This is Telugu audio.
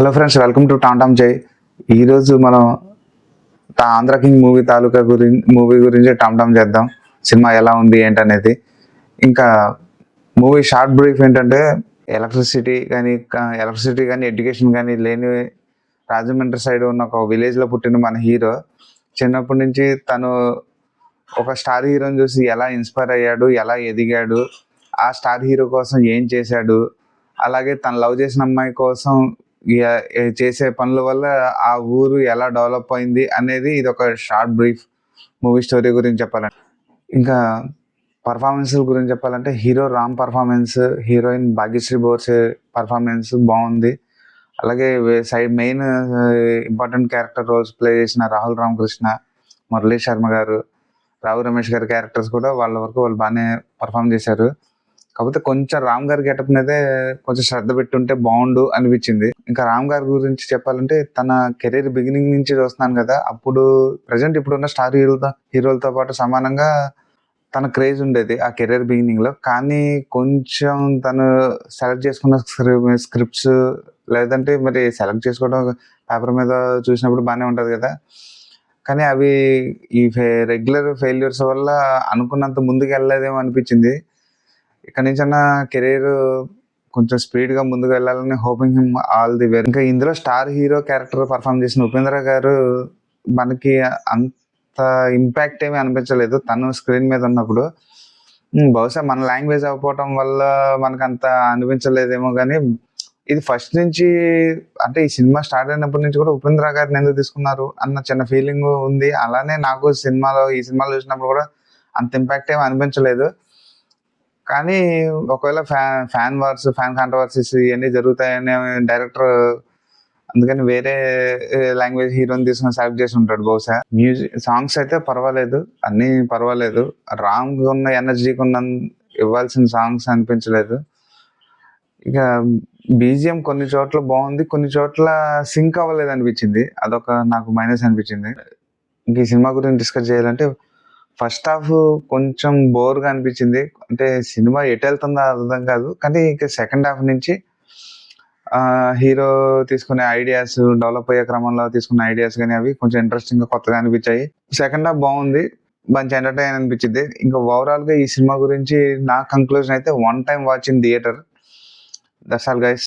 Hello friends, welcome to Tom జై. ఈరోజు మనం ఆంధ్ర కింగ్ మూవీ గురించి టామ్ చేద్దాం. సినిమా ఎలా ఉంది ఏంటనేది. ఇంకా మూవీ షార్ట్ బ్రీఫ్ ఏంటంటే, ఎలక్ట్రిసిటీ కానీ ఎడ్యుకేషన్ కానీ లేని రాజమండ్రి సైడ్ ఉన్న ఒక విలేజ్లో పుట్టిన మన హీరో చిన్నప్పటి నుంచి తను ఒక స్టార్ హీరోని చూసి ఎలా ఇన్స్పైర్ అయ్యాడు, ఎలా ఎదిగాడు, ఆ స్టార్ హీరో కోసం ఏం చేశాడు, అలాగే తను లవ్ చేసిన అమ్మాయి కోసం చేసే పనుల వల్ల ఆ ఊరు ఎలా డెవలప్ అయింది అనేది ఇది ఒక షార్ట్ బ్రీఫ్ మూవీ స్టోరీ గురించి చెప్పాలంటే. ఇంకా పర్ఫార్మెన్స్ గురించి చెప్పాలంటే hero Ram performance, heroine Bhagyashri Borse performance బాగుంది. అలాగే side main important character roles play చేసిన రాహుల్ రామకృష్ణ, మురళీ శర్మ గారు, రావు రమేష్ గారి క్యారెక్టర్స్ కూడా వాళ్ళ వరకు వాళ్ళు బాగానే పర్ఫామ్ చేశారు. కాకపోతే కొంచెం రామ్ గారి గెటప్ మీదే కొంచెం శ్రద్ధ పెట్టుంటే బాగుండు అనిపించింది. ఇంకా రామ్ గారి గురించి చెప్పాలంటే తన కెరీర్ బిగినింగ్ నుంచి చూస్తున్నాను కదా, అప్పుడు ప్రజెంట్ ఇప్పుడున్న స్టార్ హీరోలతో పాటు సమానంగా తన క్రేజ్ ఉండేది ఆ కెరీర్ బిగినింగ్ లో. కానీ కొంచెం తను సెలెక్ట్ చేసుకున్న స్క్రిప్ట్స్ లేదంటే మరి సెలెక్ట్ చేసుకోవడం పేపర్ మీద చూసినప్పుడు బాగానే ఉంటది కదా, కానీ అవి ఈ రెగ్యులర్ ఫెయిల్యూర్స్ వల్ల అనుకున్నంత ముందుకు వెళ్ళలేదేమో అనిపించింది. ఇక్కడ నుంచి అన్న కెరీర్ కొంచెం స్పీడ్ గా ముందుకు వెళ్ళాలని hoping him all the way. ఇంకా ఇందులో స్టార్ హీరో క్యారెక్టర్ పర్ఫామ్ చేసిన ఉపేంద్ర గారు మనకి అంత ఇంపాక్ట్ ఏమీ అనిపించలేదు తను స్క్రీన్ మీద ఉన్నప్పుడు. బహుశా మన లాంగ్వేజ్ అవ్వకపోవటం వల్ల మనకు అంత అనిపించలేదేమో, కానీ ఇది ఫస్ట్ నుంచి అంటే ఈ సినిమా స్టార్ట్ అయినప్పటి నుంచి కూడా ఉపేంద్ర గారిని ఎందుకు తీసుకున్నారు అన్న చిన్న ఫీలింగ్ ఉంది. అలానే నాకు ఈ సినిమాలో చూసినప్పుడు కూడా అంత ఇంపాక్ట్ ఏమీ అనిపించలేదు. కానీ ఒకవేళ ఫ్యాన్ కాంట్రవర్సీస్ ఇవన్నీ జరుగుతాయని డైరెక్టర్ అందుకని వేరే లాంగ్వేజ్ హీరోని తీసుకుని సెలెక్ట్ చేసి ఉంటాడు బహుశా. మ్యూజిక్ సాంగ్స్ అయితే పర్వాలేదు, అన్నీ పర్వాలేదు. రామ్ ఉన్న ఎనర్జీకి ఉన్న ఇవ్వాల్సిన సాంగ్స్ అనిపించలేదు. ఇక బీజిఎం కొన్ని చోట్ల బాగుంది, కొన్ని చోట్ల సింక్ అవ్వలేదు అనిపించింది. అదొక నాకు మైనస్ అనిపించింది. ఇంక ఈ సినిమా గురించి డిస్కస్ చేయాలంటే ఫస్ట్ హాఫ్ కొంచెం బోర్గా అనిపించింది. అంటే సినిమా ఎటు వెళ్తుందో అర్థం కాదు. కానీ ఇక సెకండ్ హాఫ్ నుంచి హీరో తీసుకునే ఐడియాస్, డెవలప్ అయ్యే క్రమంలో తీసుకునే ఐడియాస్ కానీ అవి కొంచెం ఇంట్రెస్టింగ్ గా కొత్తగా అనిపించాయి. సెకండ్ హాఫ్ బాగుంది, మంచి ఎంటర్టైన్ అనిపించింది. ఇంకా ఓవరాల్ గా ఈ సినిమా గురించి నా కంక్లూజన్ అయితే one time watch in theatre. That's all guys.